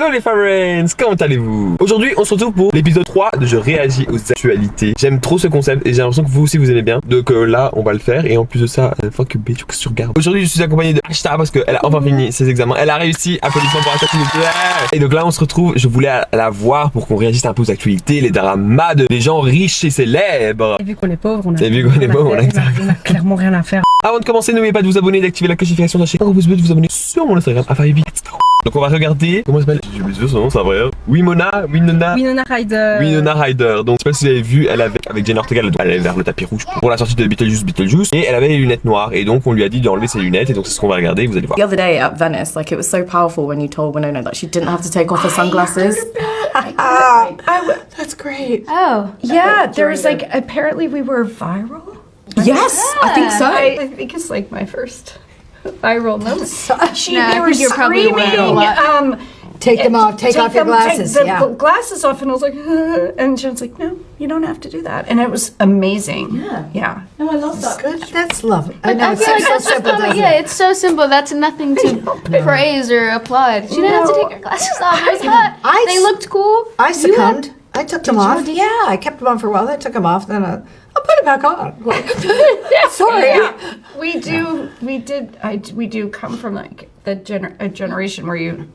Hello les friends, comment allez-vous? Aujourd'hui on se retrouve pour l'épisode 3 de Je réagis aux actualités. J'aime trop ce concept et j'ai l'impression que vous aussi vous aimez bien. Donc là on va le faire et en plus de ça, fuck you bitch, qu'est-ce que tu regardes? Aujourd'hui je suis accompagné de Ashta parce qu'elle a enfin fini ses examens. Elle a réussi, applaudissements pour Ashta s'il vous plaît. Et donc là on se retrouve, je voulais la voir pour qu'on réagisse un peu aux actualités, les dramas des gens riches et célèbres. Et vu qu'on est pauvres, on a clairement rien à faire. Avant de commencer, n'oubliez pas de vous abonner et d'activer la cloche de notification, lâchez un gros pouce bleu, de vous abonner sur mon Instagram, Afabi. Donc on va regarder, comment ça s'appelle? J'ai oublié son nom, c'est vrai. Winona Ryder. Donc je sais pas si vous avez vu, elle avait avec Jenna Ortega, elle allait vers le tapis rouge pour la sortie de Beetlejuice et elle avait les lunettes noires et donc on lui a dit d'enlever ses lunettes et donc c'est ce qu'on va regarder, vous allez voir. The other day at Venice, like it was so powerful when you told Winona that she didn't have to take off her sunglasses. That's great. Oh. Yeah, there was like, apparently we were viral. Yes, I think so. I think it's like my first viral moment. I We were think you're probably screaming, Take them off, take off your glasses, take yeah. the glasses off, and I was like, and Jen's like, no, you don't have to do that. And it was amazing. Yeah. No, I love that. Good. That's lovely. I know, feel it's like so that's simple, just doesn't yeah, it? it's so simple. That's nothing to praise or applaud. She didn't have to take her glasses off. It was hot. They looked cool. I succumbed. I took them off. Did you? Yeah, I kept them on for a while. Then I took them off. Then I put them back on. Like, sorry. We do come from like a generation where you.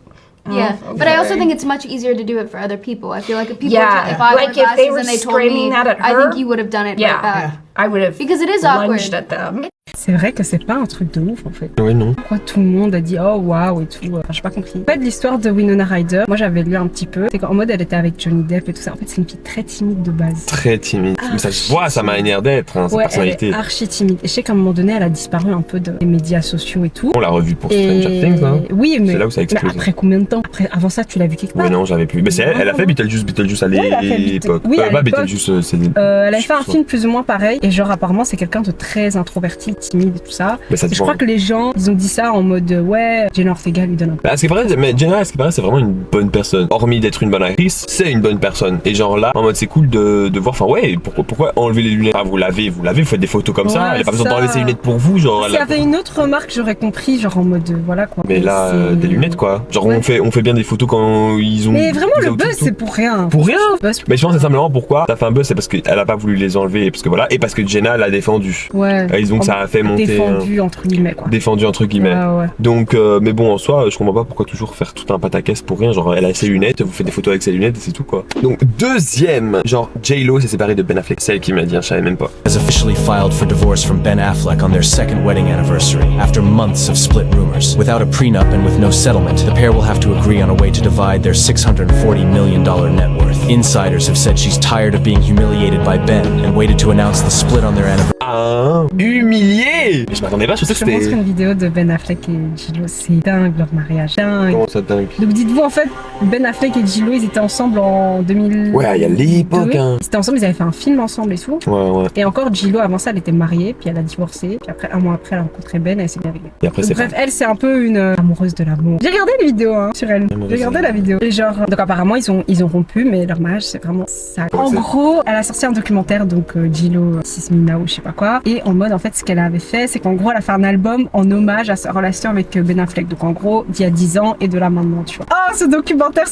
Yeah, okay. but I also think it's much easier to do it for other people. I feel like if people, Yeah, if I wore like if glasses they were and they told screaming me, that at I her, think you would have done it right back. I would have Because it is lunged awkward. at them. C'est vrai que c'est pas un truc de ouf en fait. Ouais non. Pourquoi tout le monde a dit oh waouh et tout, j'ai pas compris. En fait l'histoire de Winona Ryder, moi j'avais lu un petit peu, c'est qu'en mode elle était avec Johnny Depp et tout ça. En fait c'est une fille très timide de base. Très timide. Mais ça se voit sa manière d'être, hein, sa Ouais, personnalité. elle est archi timide. Et je sais qu'à un moment donné elle a disparu un peu des médias sociaux et tout. On l'a revu pour Stranger Things, hein. Oui mais, C'est là où ça a explosé. mais après combien de temps? Avant ça tu l'as vu quelque part? Ouais non j'avais plus. Mais c'est elle a fait Beetlejuice à elle a fait l'époque. oui, à Pas l'époque. Beetlejuice, c'est. Elle avait fait un film plus ou moins pareil et genre apparemment c'est quelqu'un de très introverti, timide et tout ça. Mais ça Et se je voit. crois que les gens ils ont dit ça en mode ouais Jenna Ortega lui donne un peu. Bah, ce qui paraît, mais Jenna, ce qui paraît, c'est vraiment une bonne personne. Hormis d'être une bonne actrice, c'est une bonne personne. Et genre là, en mode c'est cool de voir, enfin ouais, pourquoi enlever les lunettes? Enfin, vous lavez, vous faites des photos comme ça. Ouais, Elle a pas besoin ça. d'enlever ses lunettes pour vous, genre. S'il y avait une autre remarque j'aurais compris genre en mode voilà quoi. Mais là, c'est- des lunettes quoi. Genre Ouais. on fait bien des photos quand ils ont. Mais vraiment ils le ont buzz tout. c'est pour rien. Pour rien. Buzz. Mais je pense que c'est simplement pourquoi t'as fait un buzz, c'est parce qu'elle a pas voulu les enlever, parce que voilà, et parce que Jenna l'a défendu. Ouais. Et donc ça a fait monter. Défendu entre guillemets quoi. Défendu entre guillemets. Ouais. Donc, mais bon, en soi, je comprends pas pourquoi toujours faire tout un pataquès pour rien. Genre, elle a ses lunettes, vous faites des photos avec ses lunettes et c'est tout quoi. Donc, deuxième, genre, J-Lo s'est séparée de Ben Affleck. C'est elle qui m'a dit, je savais même pas. Has officially filed for divorce from Ben Affleck on their second wedding anniversary after months of split rumors. Without a prenup and with no settlement, the pair will have to agree on a way to divide their $640 million net worth. Insiders have said she's tired of being humiliated by Ben and waited to announce the split on their anniversary. Ah, humilié! Mais je m'attendais pas, je pensais que Je te montre c'était. une vidéo de Ben Affleck et J-Lo, c'est dingue leur mariage, dingue. Comment ça dingue? Donc dites-vous en fait, Ben Affleck et J-Lo ils étaient ensemble en 2000. Ouais, il y a l'époque, hein. Ils étaient ensemble, ils avaient fait un film ensemble et tout. Ouais. Et encore J-Lo avant ça elle était mariée, puis elle a divorcé, puis après un mois après elle a rencontré Ben et elle s'est mariée. Et après, Donc, c'est bref, elle c'est un peu une amoureuse de l'amour. J'ai regardé les vidéos hein, sur elle. Amoureuse J'ai regardé de la vidéo. Et genre, donc apparemment ils ont rompu, mais leur mariage c'est vraiment ça. En c'est- gros, elle a sorti un documentaire donc J-Lo Sismina ou je sais pas quoi. Et en mode en fait ce qu'elle avait fait, c'est qu'en gros elle a fait un album en hommage à sa relation avec Ben Affleck. Donc en gros d'il y a 10 ans et de là maintenant, tu vois. Oh ce documentaire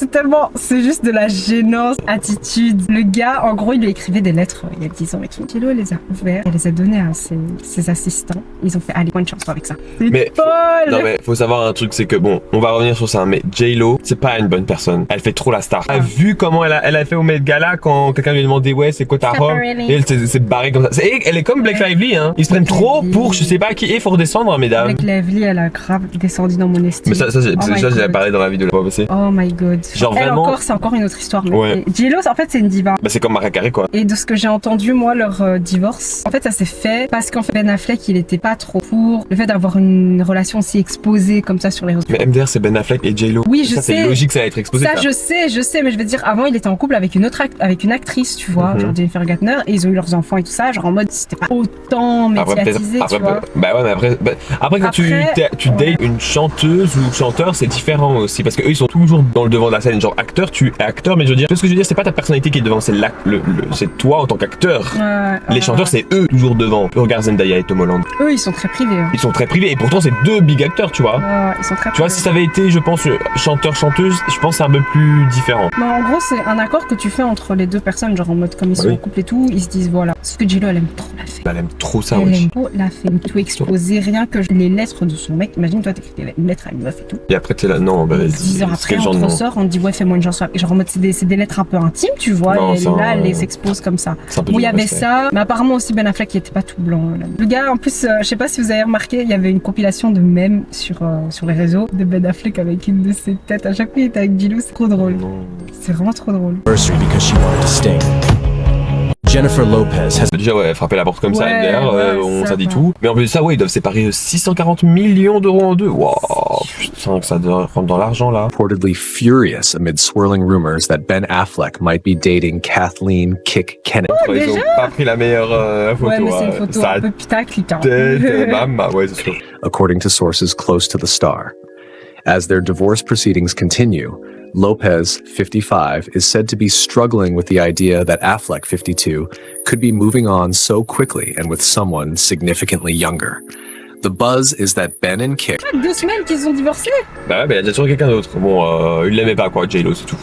c'est juste de la gênance, attitude. Le gars en gros il lui écrivait des lettres il y a 10 ans et tout. J-Lo les a ouvertes, elle les a données à ses assistants. Ils ont fait allez bonne chance avec ça. C'est Mais folle. Non mais faut savoir un truc, c'est que bon, on va revenir sur ça, mais J-Lo, c'est pas une bonne personne. Elle fait trop la star. Elle a vu comment elle a fait au Met Gala quand quelqu'un lui a demandé ouais c'est quoi ta robe et elle s'est barrée comme ça. Elle est comme Blake Lively hein. Ils se prennent trop pour je sais pas qui, et faut redescendre hein, mesdames. Avec Lively, elle a grave descendu dans mon estime. Mais ça Oh my j'ai God. parlé dans la vidéo la fois passée. Oh my god. Genre Elle vraiment- encore, c'est encore une autre histoire. Mais Ouais. J-Lo, en fait, c'est une diva. Bah c'est comme Mariah Carey quoi. Et de ce que j'ai entendu, moi, leur divorce, en fait, ça s'est fait parce qu'en fait, Ben Affleck, il était pas trop pour le fait d'avoir une relation aussi exposée comme ça sur les réseaux. Mais MDR c'est Ben Affleck et J-Lo. Oui, je ça, sais. c'est logique que ça va être exposé. Ça, je sais, mais je veux dire, avant, il était en couple avec une autre avec une actrice, tu vois, Mhm. genre Jennifer Garner, et ils ont eu leurs enfants et tout ça, genre en mode, c'était pas autant médiatisé, tu vois. Bah ouais, mais après quand tu dates une chanteuse ou chanteur, c'est différent aussi, parce qu'eux ils sont toujours dans le devant de la scène. Genre acteur, tu es acteur, mais je veux dire, tout ce que je veux dire, c'est pas ta personnalité qui est devant, c'est c'est toi en tant qu'acteur. Les chanteurs, c'est eux toujours devant. Regarde Zendaya et Tom Holland. Eux, ils sont très privés. Ils sont très privés, et pourtant c'est deux big acteurs, tu vois. Ils sont très privés. Tu vois, si ça avait été, je pense, chanteur-chanteuse, je pense que c'est un peu plus différent. Bah, en gros, c'est un accord que tu fais entre les deux personnes, genre en mode comme ils sont en couple et tout, ils se disent voilà. Sauf que J-Lo, elle aime trop la fée. Elle aime trop ça, Elle aime trop la fée. Tu exposer rien que les lettres de son mec. Imagine, toi, t'écris une lettre à une meuf et tout. Et après, t'es là, non, bah vas-y. 10 ans après, on te ressort, on te dit ouais, fais-moi une chanson. Genre en mode, c'est des lettres un peu intimes, tu vois. Non, et là, elle les expose comme ça. Bon, il y avait ça, mais apparemment aussi Ben Affleck qui était pas tout blanc. Là. Le gars, en plus, je sais pas si vous avez remarqué, il y avait une compilation de mèmes sur les réseaux de Ben Affleck avec une de ses têtes. À chaque fois, il était avec J-Lo, c'est trop drôle. C'est vraiment trop drôle. Because she wanted to sting. Jennifer Lopez has déjà frapper la porte comme ça, MDR, on ça dit quoi. tout. Mais en plus de ça, ils doivent séparer 640 millions d'euros en deux. Waouh, putain, que ça rentre dans l'argent là. Reportedly furious amid swirling rumors that Ben Affleck might be dating Kathleen Kick Kennedy. Ils ont pas pris la meilleure photo. Ouais, mais c'est une photo un peu putaclic. Ouais, c'est sûr. According to sources close to the star. As their divorce proceedings continue, Lopez, 55, is said to be struggling with the idea that Affleck, 52, could be moving on so quickly and with someone significantly younger. The buzz is that Ben and Kick... 2 semaines qu'ils ont divorcé. Bah ouais, mais il y a déjà toujours quelqu'un d'autre. Bon, il l'aimait pas, quoi, J-Lo, c'est tout.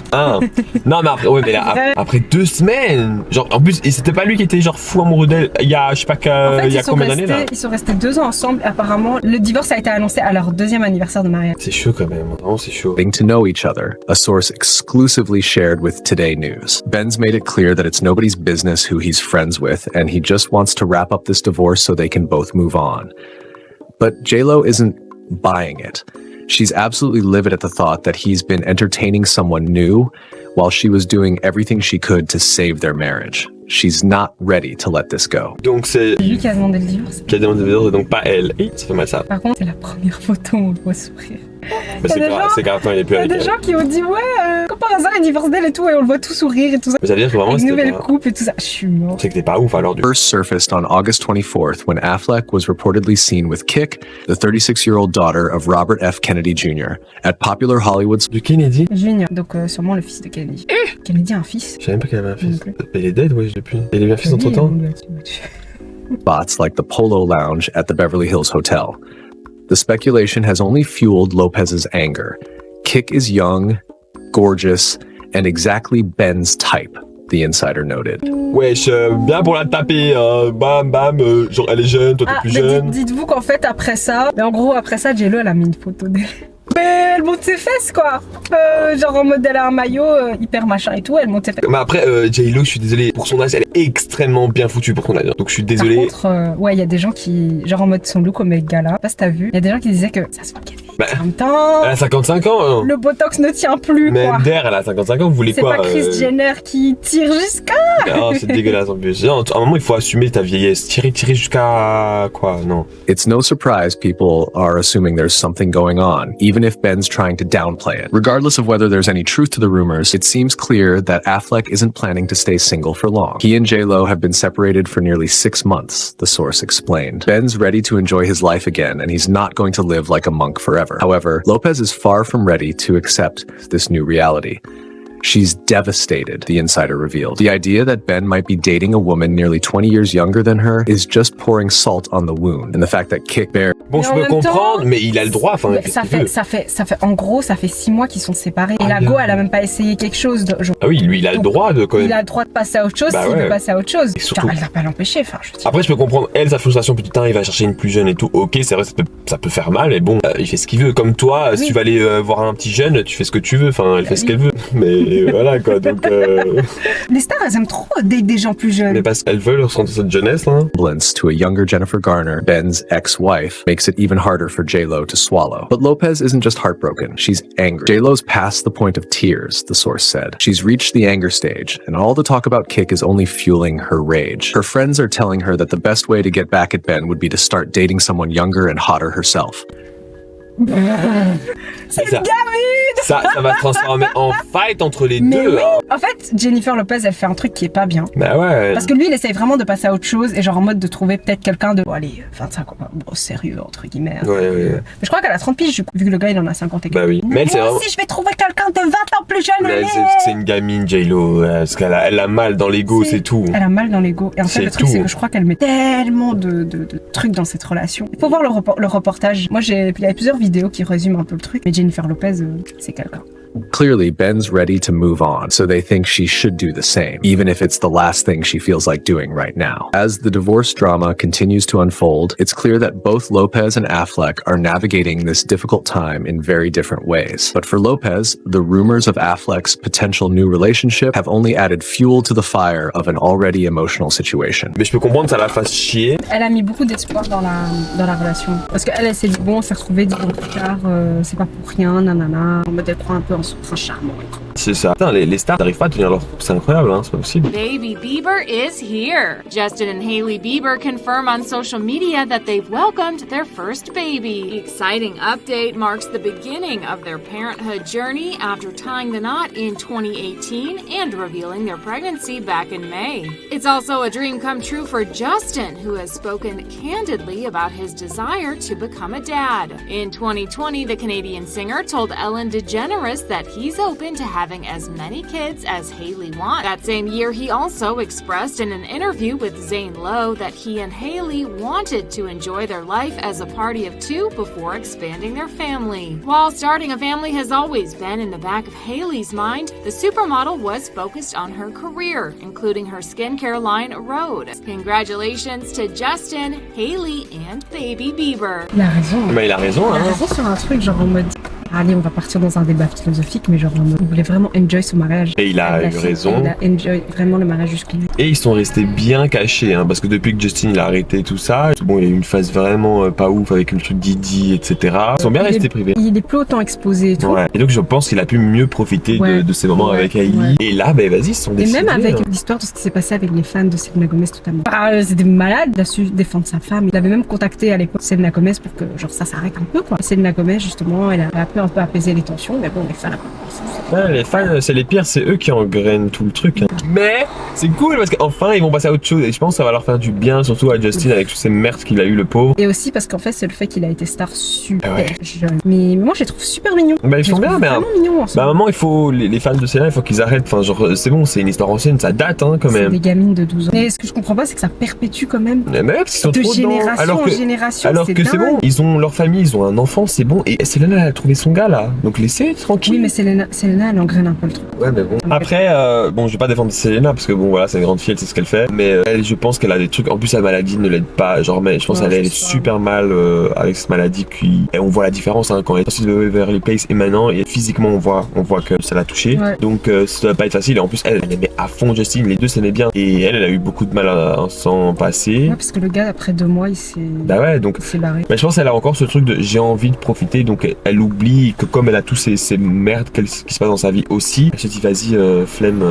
Non, mais après, ouais, mais là, après 2 semaines, genre, en plus, c'était pas lui qui était genre fou amoureux d'elle il y a, je sais pas, il y a combien d'années là? Ils sont restés 2 ans ensemble. Apparemment, le divorce a été annoncé à leur 2e anniversaire de mariage. C'est chaud quand même, vraiment, c'est chaud. Getting to know each other, a source exclusively shared with Today News. Ben's made it clear that it's nobody's business who he's friends with, and he just wants to wrap up this divorce so they can both move on. But J-Lo isn't buying it. She's absolutely livid at the thought that he's been entertaining someone new while she was doing everything she could to save their marriage. She's not ready to let this go. Donc c'est lui qui a demandé le divorce. Qui a demandé le divorce, donc pas elle. Et ça fait mal ça. Par contre, c'est la première photo où on le voit sourire. Bah c'est grave quand il est plus avec elle. Il y a des gens qui ont dit comme par hasard il divorce d'elle et tout et on le voit tout sourire et tout ça. Mais ça veut dire que vraiment une nouvelle coupe et tout ça. Je suis mort. C'est que t'es pas ouf alors du. First surfaced on August 24th when Affleck was reportedly seen with Kick, the 36-year-old daughter of Robert F. Kennedy Jr. at popular Hollywood's de Kennedy Junior, donc sûrement le fils de Kennedy. Kennedy a un fils. Je savais même pas qu'il avait un fils. Il est dead, ouais, depuis. Il a eu un fils entre temps. spots like the Polo Lounge at the Beverly Hills Hotel. The speculation has only fueled Lopez's anger. Kick is young, gorgeous, and exactly Ben's type, the insider noted. Wesh, bien pour la taper, bam bam, genre elle est jeune, toi t'es plus jeune. Dites-vous qu'en fait après ça, mais en gros après ça, J-Lo elle a mis une photo d'elle. Mais elle monte ses fesses quoi, genre en mode elle a un maillot hyper machin et tout, elle monte ses fesses. Mais après J-Lo, je suis désolé, pour son âge, elle est extrêmement bien foutue pour son âge. Donc je suis désolé. Par contre, ouais, il y a des gens qui, genre en mode son look au Met Gala, je sais pas si t'as vu, il y a des gens qui disaient que ça se voit qu'elle fait. En même temps, elle a 55 ans. Hein. Le botox ne tient plus mais quoi. MDR, elle a 55 ans, vous voulez quoi? C'est pas Kris Jenner qui tire jusqu'à. Non, c'est dégueulasse en plus. À un moment, il faut assumer ta vieillesse. Tirer jusqu'à quoi? Non. It's no surprise people are assuming there's something going on, even if Ben's trying to downplay it. Regardless of whether there's any truth to the rumors, it seems clear that Affleck isn't planning to stay single for long. He and J-Lo have been separated for nearly 6 months, the source explained. Ben's ready to enjoy his life again, and he's not going to live like a monk forever. However, Lopez is far from ready to accept this new reality. She's devastated, the insider revealed. The idea that Ben might be dating a woman nearly 20 years younger than her is just pouring salt on the wound. And the fact that Kick Bear... Bon, je peux comprendre, mais il a le droit. Enfin, ça fait, en gros, ça fait 6 mois qu'ils sont séparés. Et la go, elle a même pas essayé quelque chose. Ah oui, lui, il a le droit de quand même. Il a le droit de passer à autre chose s'il veut passer à autre chose. Surtout... elle va pas l'empêcher. Enfin, je veux dire. Après, je peux comprendre, elle, sa frustration, putain, il va chercher une plus jeune et tout. Ok, c'est vrai, ça peut faire mal, mais bon, il fait ce qu'il veut. Comme toi, si tu vas aller voir un petit jeune, tu fais ce que tu veux. Enfin, elle fait ce qu'elle veut. Mais voilà, quoi. Donc, les stars, elles aiment trop des gens plus jeunes. Mais parce qu'elles veulent ressentir cette jeunesse, là. To a younger Jennifer Garner, Ben's ex-wife, makes it even harder for J-Lo to swallow. But Lopez isn't just heartbroken, she's angry. J-Lo's past the point of tears, the source said. She's reached the anger stage, and all the talk about Kick is only fueling her rage. Her friends are telling her that the best way to get back at Ben would be to start dating someone younger and hotter herself. C'est une gamine. Ça va se transformer en fight entre les deux. Oui. Hein. En fait, Jennifer Lopez, elle fait un truc qui est pas bien. Bah ouais. Parce que lui, il essaye vraiment de passer à autre chose et genre en mode de trouver peut-être quelqu'un de, bon allez, 25 ans, bon, sérieux, entre guillemets. Ouais. Mais je crois qu'elle a 30 piges, vu que le gars, il en a 50 et quelques. Bah oui. Mais elle, c'est Moi vraiment... aussi, je vais trouver quelqu'un de 20 ans plus jeune, Mais allez. c'est une gamine, J-Lo, parce qu'elle a mal dans l'ego, c'est tout. Elle a mal dans l'ego. Et en fait, C'est le truc, tout. c'est que je crois qu'elle met tellement de trucs dans cette relation. Il faut voir le reportage. Moi, il y a plusieurs vidéos qui résument un peu le truc. Mais Jennifer Lopez, c'est quelqu'un. Clearly, Ben's ready to move on, so they think she should do the same, even if it's the last thing she feels like doing right now. As the divorce drama continues to unfold, it's clear that both Lopez and Affleck are navigating this difficult time in very different ways. But for Lopez, the rumors of Affleck's potential new relationship have only added fuel to the fire of an already emotional situation. Mais je peux comprendre que ça la fasse chier. Elle a mis beaucoup d'espoir dans la relation. Parce qu'elle s'est dit, bon, on s'est retrouvés 10 ans plus tard, c'est pas pour rien, nanana. En mode, elle croit un peu en son prince charmant. C'est ça. Putain, les stars n'arrivent pas à tenir leur... C'est incroyable, hein, c'est pas possible. Baby Bieber is here. Justin and Hailey Bieber confirm on social media that they've welcomed their first baby. The exciting update marks the beginning of their parenthood journey after tying the knot in 2018 and revealing their pregnancy back in May. It's also a dream come true for Justin, who has spoken candidly about his desire to become a dad. In 2020, the Canadian singer told Ellen DeGeneres that he's open to having as many kids as Hailey wants. That same year, he also expressed in an interview with Zane Lowe that he and Hailey wanted to enjoy their life as a party of two before expanding their family. While starting a family has always been in the back of Hailey's mind, the supermodel was focused on her career, including her skincare line Rhode. Congratulations to Justin, Hailey, and baby Bieber. Il a raison. Bah, il a raison, hein. Il a raison sur un truc, genre en mode... Allez, on va partir dans un débat philosophique, mais genre, on voulait vraiment enjoy son mariage. Et il a eu raison. Il a enjoy vraiment le mariage jusqu'au bout. Et ils sont restés bien cachés, hein, parce que depuis que Justin il a arrêté tout ça, bon, il y a eu une phase vraiment pas ouf avec le truc Didi, etc. Ils sont bien restés privés. Il est plus autant exposé et tout. Ouais. Et donc je pense qu'il a pu mieux profiter de ces moments avec Hailey. Ouais. Et là, ben vas-y, ils se sont décidés. Et même avec l'histoire de ce qui s'est passé avec les fans de Selena Gomez totalement. C'était malade, il a su défendre sa femme. Il avait même contacté à l'époque Selena Gomez pour que genre ça s'arrête un peu quoi. Selena Gomez justement, elle a pu un peu apaiser les tensions, mais bon, les fans Ouais, les fans, c'est les pires, c'est eux qui engrainent tout le truc. Hein. Mais c'est cool parce qu'enfin ils vont passer à autre chose et je pense que ça va leur faire du bien, surtout à Justin avec toutes ces merdes qu'il a eu le pauvre. Et aussi parce qu'en fait c'est le fait qu'il a été star super jeune. Mais moi je les trouve super mignons. Bah ils sont bien, mais vraiment mignons bah à un moment il faut les fans de Selena, il faut qu'ils arrêtent. Enfin genre c'est bon, c'est une histoire ancienne, ça date hein quand même. C'est des gamines de 12 ans. Mais ce que je comprends pas c'est que ça perpétue quand même. Mais parce qu'ils sont de trop génération alors que, en génération. alors que c'est bon, ils ont leur famille, ils ont un enfant, c'est bon. Et Selena elle a trouvé son gars là, donc laissez tranquille. Oui mais Selena elle engraine un peu le truc. Ouais mais bon. Après bon je vais pas défendre Selena parce que bon voilà c'est une grande fille, elle sait ce qu'elle fait. Mais elle je pense qu'elle a des trucs. En plus sa maladie ne l'aide pas. Genre mais je pense qu'elle est super mal avec cette maladie. Et on voit la différence hein, quand elle est sortie de Beverly Place et maintenant et physiquement on voit que ça l'a touché. Ouais. Donc ça doit pas être facile. Et en plus elle aimait à fond Justin, les deux s'aimaient bien. Et elle a eu beaucoup de mal à s'en passer. Ouais parce que le gars après 2 mois il s'est. Bah ouais donc. s'est barré. Mais je pense qu'elle a encore ce truc de j'ai envie de profiter. Donc elle oublie que comme elle a tous ces merdes qui se passent dans sa vie aussi. Elle se dit vas-y flemme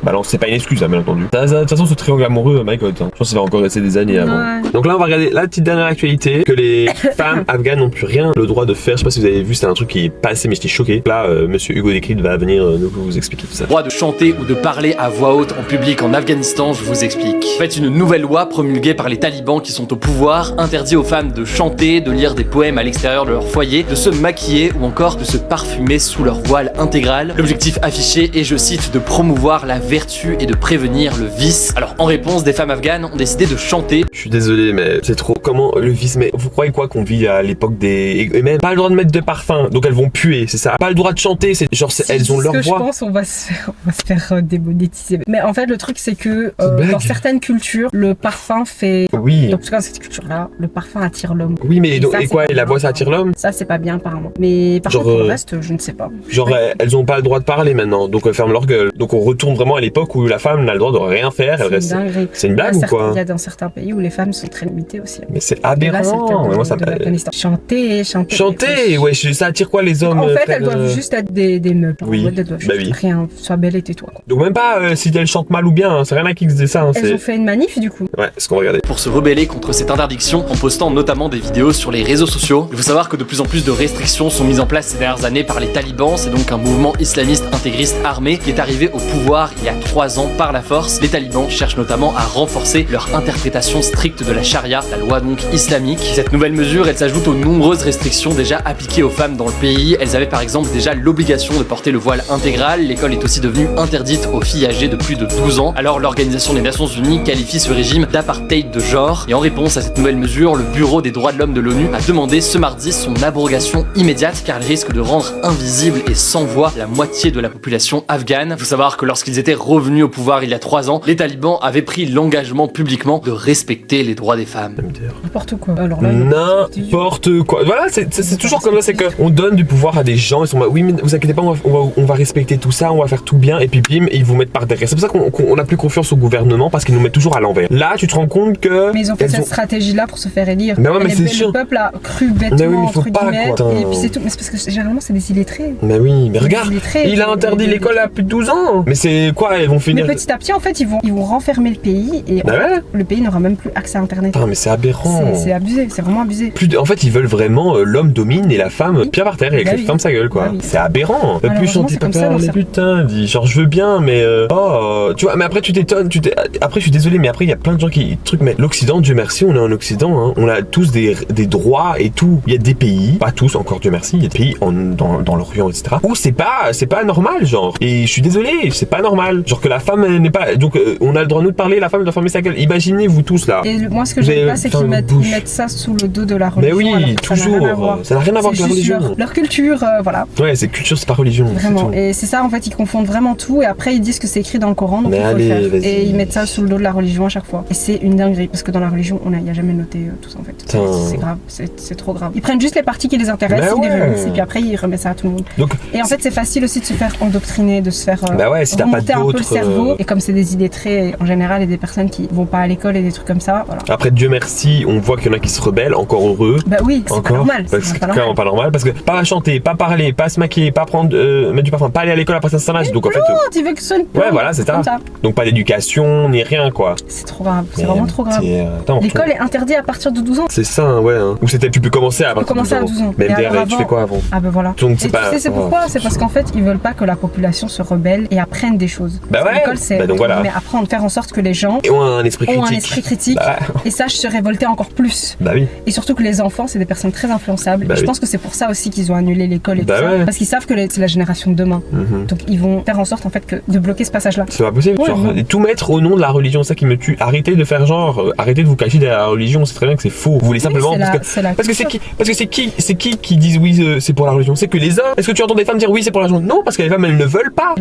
balance. C'est pas une excuse hein, bien entendu. De toute façon ce triangle amoureux my god. Hein. Je pense que ça va encore rester des années avant. Ouais. Donc là on va regarder la petite dernière actualité que les femmes afghanes n'ont plus rien le droit de faire. Je sais pas si vous avez vu, c'était un truc qui est passé mais j'étais choqué. Là monsieur Hugo Décrypte va venir vous expliquer tout ça. Droit de chanter ou de parler à voix haute en public en Afghanistan, je vous explique. En fait, une nouvelle loi promulguée par les talibans qui sont au pouvoir interdit aux femmes de chanter, de lire des poèmes à l'extérieur de leur foyer, de se maquiller ou encore de se parfumer sous leur voile intégral. L'objectif affiché est, je cite, de promouvoir la vertu et de prévenir le vice. Alors en réponse, des femmes afghanes ont décidé de chanter. Je suis désolé mais c'est trop. Comment le vice? Mais vous croyez quoi qu'on vit à l'époque des... Et même pas le droit de mettre de parfum, donc elles vont puer, c'est ça. Pas le droit de chanter, c'est genre elles ont leur voix. Je pense on va se faire démonétiser. Mais en fait le truc c'est que dans certaines cultures le parfum fait. Oui. Donc en tout cas dans cette culture-là, le parfum attire l'homme. Oui mais et quoi et la voix ça attire l'homme? Ça c'est pas bien apparemment. Mais par contre pour le reste je ne sais pas. Genre elles ont pas le droit de parler maintenant, donc elles ferment leur gueule. Donc on retourne vraiment à l'époque époque où la femme n'a le droit de rien faire, elle reste. C'est une blague ou quoi? Il y a dans certains pays où les femmes sont très limitées aussi. Mais c'est aberrant. Moi, ça chanter, ouais, ça attire quoi les hommes? En fait, elles doivent juste être des meubles. Oui. Elles doivent juste rien, sois belle et tais-toi. Donc même pas si elles chantent mal ou bien, hein, c'est rien à qui disait ça. Hein, elles ont fait une manif du coup. Ouais, ce qu'on regardait. Pour se rebeller contre cette interdiction en postant notamment des vidéos sur les réseaux sociaux. Il faut savoir que de plus en plus de restrictions sont mises en place ces dernières années par les talibans. C'est donc un mouvement islamiste intégriste armé qui est arrivé au pouvoir il y a 3 ans par la force. Les talibans cherchent notamment à renforcer leur interprétation stricte de la charia, la loi donc islamique. Cette nouvelle mesure, elle s'ajoute aux nombreuses restrictions déjà appliquées aux femmes dans le pays. Elles avaient par exemple déjà l'obligation de porter le voile intégral. L'école est aussi devenue interdite aux filles âgées de plus de 12 ans. Alors l'Organisation des Nations Unies qualifie ce régime d'apartheid de genre. Et en réponse à cette nouvelle mesure, le Bureau des droits de l'homme de l'ONU a demandé ce mardi son abrogation immédiate car elle risque de rendre invisible et sans voix la moitié de la population afghane. Il faut savoir que lorsqu'ils étaient revenus au pouvoir il y a 3 ans, les talibans avaient pris l'engagement publiquement de respecter les droits des femmes. N'importe quoi. Alors là, n'importe quoi. Voilà, c'est toujours comme ça, c'est qu'on donne du pouvoir à des gens, ils sont oui mais vous inquiétez pas, on va respecter tout ça, on va faire tout bien, et puis bim, ils vous mettent par derrière. C'est pour ça qu'on n'a plus confiance au gouvernement parce qu'ils nous mettent toujours à l'envers. Là, tu te rends compte que... Mais ils ont fait cette stratégie-là pour se faire élire. Mais ouais, mais c'est sûr. Le peuple a cru bêtement, mais oui, mais faut pas, guillemets, quoi, et puis c'est tout. Mais c'est parce que généralement, c'est des illettrés. Mais oui, mais regarde, il a interdit l'école à plus de 12 ans. Mais c'est quoi, ils vont finir... Mais petit à petit, en fait, ils vont renfermer le pays et le pays n'aura même plus accès à Internet. Putain, mais c'est aberrant. C'est abusé, c'est vraiment abusé. En fait, ils veulent vraiment l'homme domine et la femme pied par terre et avec les femmes sa gueule, quoi. C'est aberrant. Plus chanter pas parler, putain, dis genre je veux bien, mais tu vois, mais après tu t'étonnes, après je suis désolé, mais après il y a plein de gens qui mais l'Occident, Dieu merci, on est en Occident, hein, on a tous des droits et tout. Il y a des pays, pas tous encore, Dieu merci, il y a des pays dans l'Orient, etc. où c'est pas normal, genre. Et je suis désolé, c'est pas normal. Genre que la femme n'est pas, donc on a le droit nous de parler, la femme doit fermer sa gueule. Imaginez vous tous là. Et moi ce que j'aime pas, c'est qu'ils mettent ça sous le dos de la religion. Mais oui, toujours. Ça n'a rien à voir avec la religion. Leur culture, voilà. Ouais, c'est culture, c'est pas religion. Vraiment. Et c'est ça en fait, ils confondent vraiment tout et après ils disent que c'est écrit dans le Coran, donc il faut le faire. Et ils mettent ça sous le dos de la religion à chaque fois. Et c'est une dinguerie parce que dans la religion, il n'y a jamais noté tout ça en fait. C'est grave, c'est trop grave. Ils prennent juste les parties qui les intéressent, ils les réunissent et puis après ils remettent ça à tout le monde. Donc, et en fait, c'est facile aussi de se faire endoctriner, de se faire si remonter un peu le cerveau. Et comme c'est des illettrés en général et des personnes qui vont pas à l'école et des trucs comme ça, voilà. Après, Dieu merci, on voit qu'il y en a qui se rebellent, encore heureux. Bah oui, c'est pas normal. C'est clairement pas normal parce que pas chanter, pas parler, pas se maquiller, pas prendre mettre du parfum, pas aller à l'école après un certain âge. Donc en fait, tu veux que ce soit une ouais, voilà, c'est ça. Donc pas d'éducation ni rien, quoi. C'est trop grave, c'est vraiment trop grave. Attends, l'école est interdite à partir de 12 ans. C'est ça, ouais. Hein. Ou c'était tu peux commencer à partir de 12 ans. Mais MDR, tu fais quoi avant? Ah bah voilà. Donc c'est pas. Tu sais c'est pourquoi? C'est parce qu'en fait ils veulent pas que la population se rebelle et apprenne des choses. Bah ouais. L'école c'est donc voilà. Mais apprendre, faire en sorte que les gens ont un esprit critique. Et sachent se révolter encore plus. Bah oui. Et surtout que les enfants c'est des personnes très influençables. Bah je pense que c'est pour ça aussi qu'ils ont annulé l'école et tout ça. Parce qu'ils savent que c'est la génération de demain. Donc ils vont faire en sorte en fait de bloquer ce passage là. C'est pas possible. Genre, tout mettre au nom de la religion, ça qui me tue. Arrêtez de faire genre, arrêtez de vous cacher derrière la religion. C'est très bien que c'est faux. Vous voulez simplement parce que c'est qui disent oui c'est pour la religion. C'est que les hommes. Est-ce que tu entends des femmes dire oui c'est pour la religion? Non, parce que les femmes elles ne veulent pas.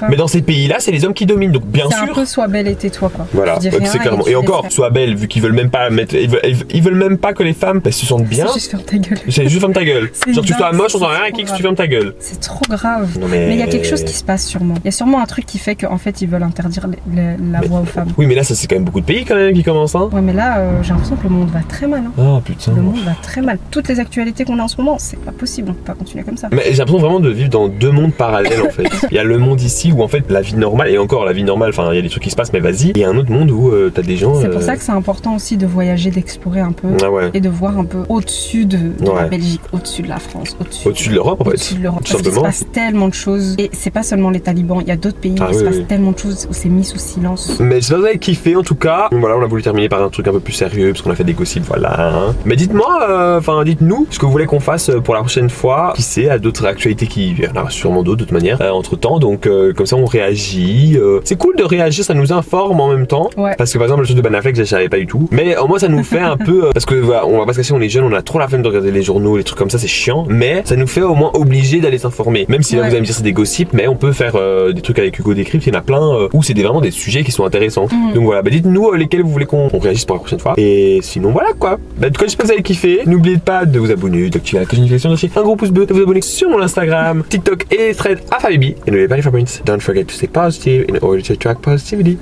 Mais dans ces pays-là, c'est les hommes qui dominent. Donc bien sûr. C'est un peu sois belle et tais-toi quoi. Voilà. C'est clairement. Et encore, sois belle vu qu'ils veulent même pas mettre. Ils veulent même pas que les femmes se sentent bien. C'est juste ferme ta gueule. C'est juste ferme ta gueule. Genre tu sois moche, on s'en rien avec que tu fermes ta gueule. C'est trop grave. Mais il y a quelque chose qui se passe sûrement. Il y a sûrement un truc qui fait qu'en fait ils veulent interdire la voix aux femmes. Oui, mais là ça c'est quand même beaucoup de pays quand même qui commencent. Hein. Ouais, mais là j'ai l'impression que le monde va très mal. Hein. Oh putain. Le monde va très mal. Toutes les actualités qu'on a en ce moment, c'est pas possible. On peut pas continuer comme ça. Mais j'ai l'impression vraiment de vivre dans deux mondes parallèles en fait. Il y a le monde ici où en fait la vie normale et encore la vie normale. Enfin, il y a des trucs qui se passent, mais vas-y. Il y a un autre monde où t'as des gens. C'est pour ça que c'est important aussi de voyager, d'explorer un peu et de voir un peu au-dessus de la Belgique, au-dessus de la France, au-dessus de l'Europe en fait. Au-dessus de l'Europe. Parce qu'il se passe tellement de choses et c'est pas seulement les talibans. Il y a d'autres pays où il se passe tellement de choses où c'est mis sous silence. Mais j'espère que vous avez kiffé en tout cas. Voilà, on a voulu terminer par un truc un peu plus sérieux parce qu'on a fait des gossips, voilà. Hein. Mais dites-moi, dites-nous ce que vous voulez qu'on fasse pour la prochaine fois. Qui sait, à d'autres actualités qui viennent, sûrement d'autres de toute manière. Entre temps, donc comme ça on réagit. C'est cool de réagir, ça nous informe en même temps. Ouais. Parce que par exemple le truc de Ben Affleck, je savais pas du tout. Mais au moins ça nous fait un peu parce que voilà, on va pas se cacher, on est jeunes, on a trop la flemme de regarder les journaux, les trucs comme ça, c'est chiant. Mais ça nous fait au moins obligé d'aller s'informer. Même si là vous allez me dire c'est des gossips, mais on peut faire des trucs avec Hugo Décrypte, il y en a plein où c'est vraiment des sujets qui sont intéressants. Donc voilà, dites-nous lesquels vous voulez qu'on réagisse pour la prochaine fois. Et sinon voilà quoi. En tout cas j'espère que vous avez kiffé. N'oubliez pas de vous abonner, d'activer la cloche de notification, de lâcher un gros pouce bleu, de vous abonner sur mon Instagram, TikTok et Thread à Fabibi. Et n'oubliez pas les Fabriens. Don't forget to stay positive. negative in order to attract positivity.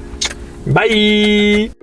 Bye!